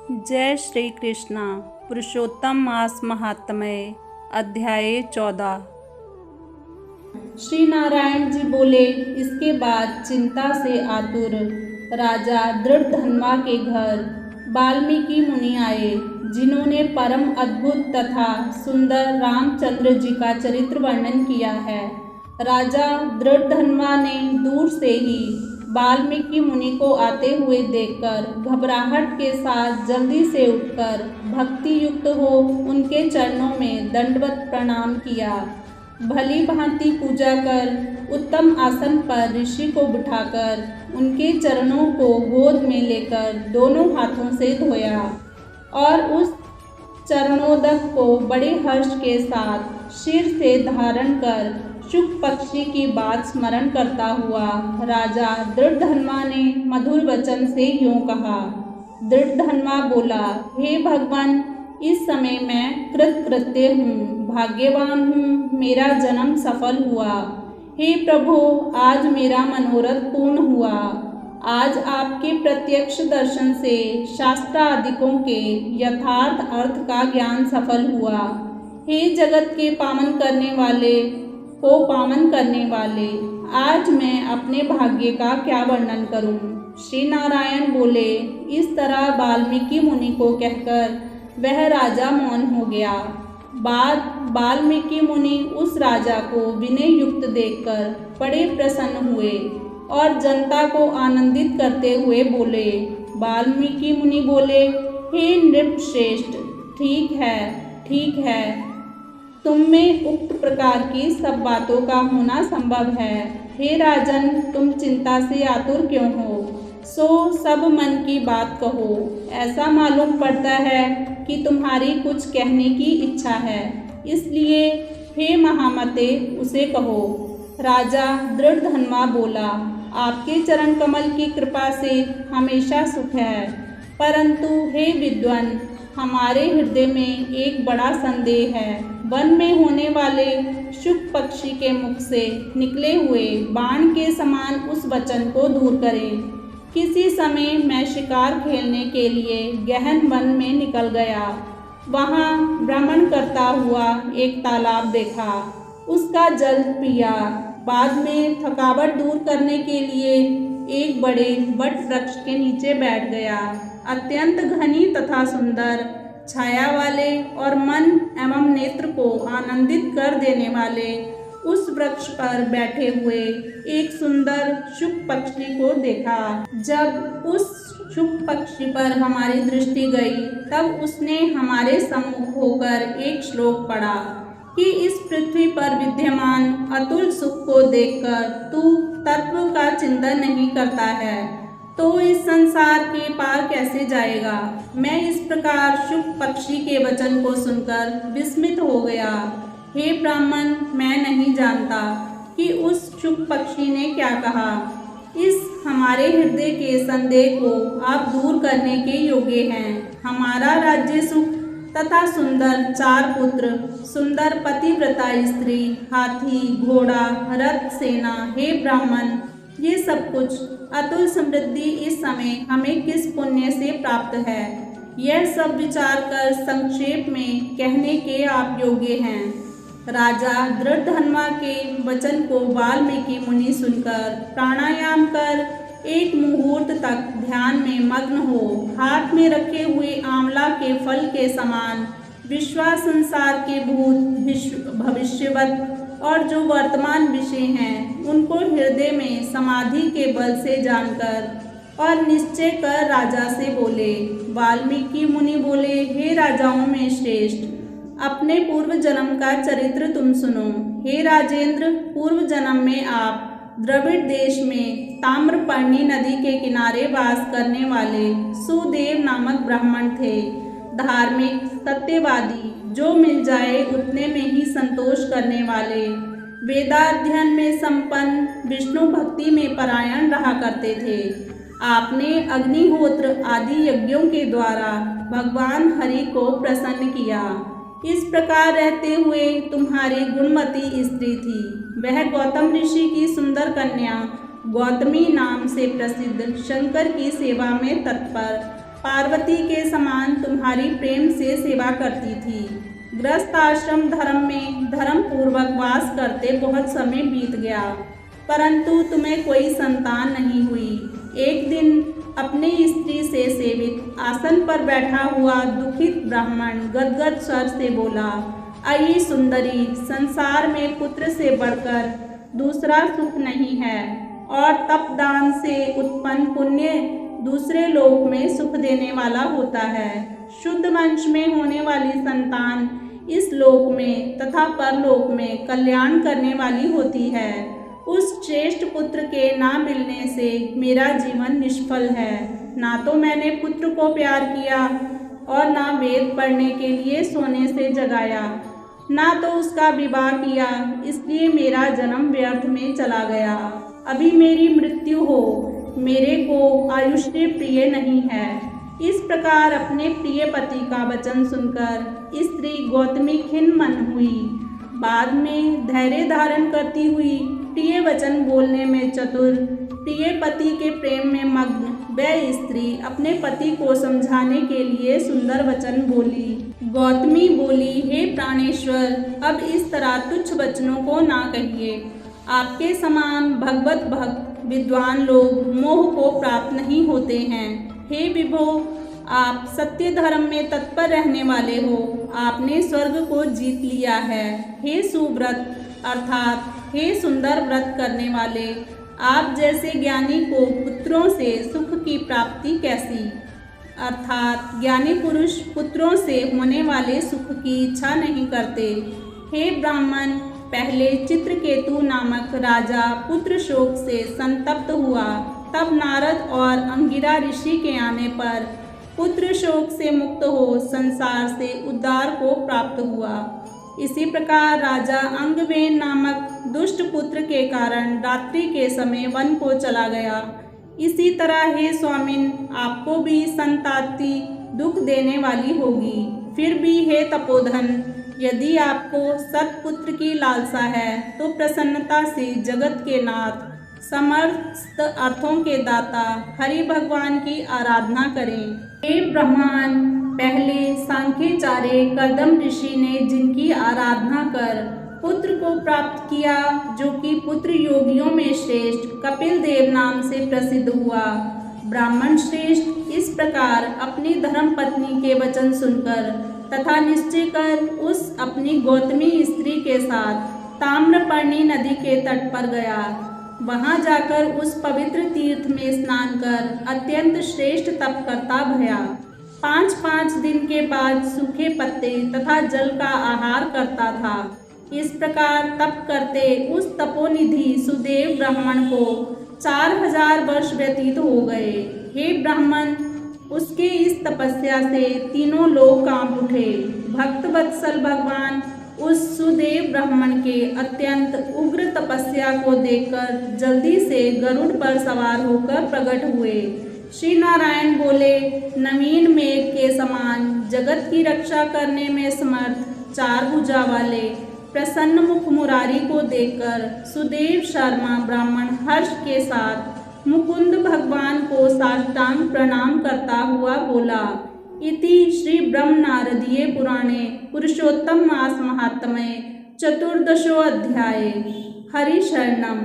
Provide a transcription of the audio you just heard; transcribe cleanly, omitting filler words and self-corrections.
जय श्री कृष्णा। पुरुषोत्तम मास महात्म्य अध्याय 14। श्री नारायण जी बोले, इसके बाद चिंता से आतुर राजा दृढ़धन्वा के घर वाल्मीकि मुनि आए, जिन्होंने परम अद्भुत तथा सुंदर रामचंद्र जी का चरित्र वर्णन किया है। राजा दृढ़धन्वा ने दूर से ही वाल्मीकि मुनि को आते हुए देखकर घबराहट के साथ जल्दी से उठकर भक्ति युक्त हो उनके चरणों में दंडवत प्रणाम किया। भली भांति पूजा कर उत्तम आसन पर ऋषि को बिठाकर उनके चरणों को गोद में लेकर दोनों हाथों से धोया और उस चरणोदक को बड़े हर्ष के साथ सिर से धारण कर शुक पक्षी की बात स्मरण करता हुआ राजा दृढ़धन्वा ने मधुर वचन से यूं कहा। दृढ़धन्वा बोला, हे भगवान, इस समय मैं कृतकृत्य हूँ, भाग्यवान हूँ, मेरा जन्म सफल हुआ। हे प्रभु, आज मेरा मनोरथ पूर्ण हुआ। आज आपके प्रत्यक्ष दर्शन से शास्त्रादिकों के यथार्थ अर्थ का ज्ञान सफल हुआ। हे जगत के पावन करने वाले, आज मैं अपने भाग्य का क्या वर्णन करूं। श्री नारायण बोले, इस तरह वाल्मीकि मुनि को कहकर वह राजा मौन हो गया। बाद वाल्मीकि मुनि उस राजा को विनय युक्त देखकर बड़े प्रसन्न हुए और जनता को आनंदित करते हुए बोले। वाल्मीकि मुनि बोले, हे नृपश्रेष्ठ, ठीक है, तुम में उक्त प्रकार की सब बातों का होना संभव है। हे राजन, तुम चिंता से आतुर क्यों हो? सो सब मन की बात कहो। ऐसा मालूम पड़ता है कि तुम्हारी कुछ कहने की इच्छा है, इसलिए हे महामते उसे कहो। राजा दृढ़धन्वा बोला, आपके चरण कमल की कृपा से हमेशा सुख है, परंतु हे विद्वान, हमारे हृदय में एक बड़ा संदेह है। वन में होने वाले शुक पक्षी के मुख से निकले हुए बाण के समान उस वचन को दूर करें। किसी समय मैं शिकार खेलने के लिए गहन वन में निकल गया। वहाँ भ्रमण करता हुआ एक तालाब देखा, उसका जल पिया। बाद में थकावट दूर करने के लिए एक बड़े वट वृक्ष के नीचे बैठ गया। अत्यंत घनी तथा सुंदर छाया वाले और मन एवं नेत्र को आनंदित कर देने वाले उस वृक्ष पर बैठे हुए एक सुंदर शुक पक्षी को देखा। जब उस शुक पक्षी पर हमारी दृष्टि गई, तब उसने हमारे सम्मुख होकर एक श्लोक पढ़ा कि इस पृथ्वी पर विद्यमान अतुल सुख को देखकर तू तत्व का चिंतन नहीं करता है, तो इस संसार के पार कैसे जाएगा। मैं इस प्रकार शुक पक्षी के वचन को सुनकर विस्मित हो गया। हे ब्राह्मण, मैं नहीं जानता कि उस शुक पक्षी ने क्या कहा। इस हमारे हृदय के संदेह को आप दूर करने के योग्य हैं। हमारा राज्य सुख तथा सुंदर 4 पुत्र, सुंदर पतिव्रता स्त्री, हाथी, घोड़ा, रथ, सेना, हे ब्राह्मण, ये सब कुछ अतुल समृद्धि इस समय हमें किस पुण्य से प्राप्त है, यह सब विचार कर संक्षेप में कहने के आप योग्य हैं। राजा दृढ़धन्वा के वचन को वाल्मीकि मुनि सुनकर प्राणायाम कर एक मुहूर्त तक ध्यान में मग्न हो हाथ में रखे हुए आंवला के फल के समान विश्वास संसार के भूत भविष्यवत और जो वर्तमान विषय हैं उनको हृदय में समाधि के बल से जानकर और निश्चय कर राजा से बोले। वाल्मीकि मुनि बोले, हे राजाओं में श्रेष्ठ, अपने पूर्व जन्म का चरित्र तुम सुनो। हे राजेंद्र, पूर्व जन्म में आप द्रविड़ देश में ताम्रपर्णी नदी के किनारे वास करने वाले सुदेव नामक ब्राह्मण थे। धार्मिक, सत्यवादी, जो मिल जाए उतने में ही संतोष करने वाले, वेदाध्ययन में संपन्न, विष्णु भक्ति में परायण रहा करते थे। आपने अग्निहोत्र आदि यज्ञों के द्वारा भगवान हरि को प्रसन्न किया। इस प्रकार रहते हुए तुम्हारी गुणवती स्त्री थी। वह गौतम ऋषि की सुंदर कन्या गौतमी नाम से प्रसिद्ध शंकर की सेवा में तत्पर पार्वती के समान तुम्हारी प्रेम से सेवा करती थी। गृहस्थ आश्रम धर्म में धर्म पूर्वक वास करते बहुत समय बीत गया, परंतु तुम्हें कोई संतान नहीं हुई। एक दिन अपनी स्त्री से सेवित आसन पर बैठा हुआ दुखित ब्राह्मण गदगद स्वर से बोला, अयि सुंदरी, संसार में पुत्र से बढ़कर दूसरा सुख नहीं है, और तपदान से उत्पन्न पुण्य दूसरे लोक में सुख देने वाला होता है। शुद्ध वंश में होने वाली संतान इस लोक में तथा परलोक में कल्याण करने वाली होती है। उस श्रेष्ठ पुत्र के ना मिलने से मेरा जीवन निष्फल है। ना तो मैंने पुत्र को प्यार किया और ना वेद पढ़ने के लिए सोने से जगाया, ना तो उसका विवाह किया, इसलिए मेरा जन्म व्यर्थ में चला गया। अभी मेरी मृत्यु हो, मेरे को आयुष्य प्रिय नहीं है। इस प्रकार अपने प्रिय पति का वचन सुनकर स्त्री गौतमी खिन्न मन हुई। बाद में धैर्य धारण करती हुई प्रिय वचन बोलने में चतुर, प्रिय पति के प्रेम में मग्न वह स्त्री अपने पति को समझाने के लिए सुंदर वचन बोली। गौतमी बोली, हे प्राणेश्वर, अब इस तरह तुच्छ वचनों को ना कहिए। आपके समान भगवत भक्त विद्वान लोग मोह को प्राप्त नहीं होते हैं। हे विभो, आप सत्य धर्म में तत्पर रहने वाले हो, आपने स्वर्ग को जीत लिया है। हे सुव्रत अर्थात हे सुंदर व्रत करने वाले, आप जैसे ज्ञानी को पुत्रों से सुख की प्राप्ति कैसी, अर्थात ज्ञानी पुरुष पुत्रों से होने वाले सुख की इच्छा नहीं करते। हे ब्राह्मण, पहले चित्रकेतु नामक राजा पुत्र शोक से संतप्त हुआ, तब नारद और अंगिरा ऋषि के आने पर पुत्र शोक से मुक्त हो संसार से उद्धार को प्राप्त हुआ। इसी प्रकार राजा अंगवेन नामक दुष्ट पुत्र के कारण रात्रि के समय वन को चला गया। इसी तरह हे स्वामिन, आपको भी संताति दुख देने वाली होगी। फिर भी हे तपोधन, यदि आपको सत्पुत्र की लालसा है तो प्रसन्नता से जगत के नाथ समस्त अर्थों के दाता हरि भगवान की आराधना करें। हे ब्रह्मान, पहले सांख्याचार्य कर्दम ऋषि ने जिनकी आराधना कर पुत्र को प्राप्त किया, जो कि पुत्र योगियों में श्रेष्ठ कपिल देव नाम से प्रसिद्ध हुआ। ब्राह्मण श्रेष्ठ इस प्रकार अपनी धर्म पत्नी के वचन सुनकर तथा निश्चय कर उस अपनी गौतमी स्त्री के साथ ताम्रपर्णी नदी के तट पर गया। वहां जाकर उस पवित्र तीर्थ में स्नान कर अत्यंत श्रेष्ठ तप करता भया। 5-5 दिन के बाद सूखे पत्ते तथा जल का आहार करता था। इस प्रकार तप करते उस तपोनिधि सुदेव ब्राह्मण को 4000 वर्ष व्यतीत हो गए। हे ब्राह्मण, उसके इस तपस्या से तीनों लोग कांप उठे। भक्त वत्सल भगवान उस सुदेव ब्राह्मण के अत्यंत उग्र तपस्या को देखकर जल्दी से गरुड़ पर सवार होकर प्रकट हुए। श्री नारायण बोले, नवीन मेघ के समान जगत की रक्षा करने में समर्थ 4 भुजा वाले प्रसन्न मुख मुरारी को देखकर सुदेव शर्मा ब्राह्मण हर्ष के साथ मुकुंद भगवान को साष्टांग प्रणाम करता हुआ बोला। इति श्री ब्रह्म नारदीय पुराणे पुरुषोत्तम मास महात्म्ये 14 अध्याय। हरि शरणम।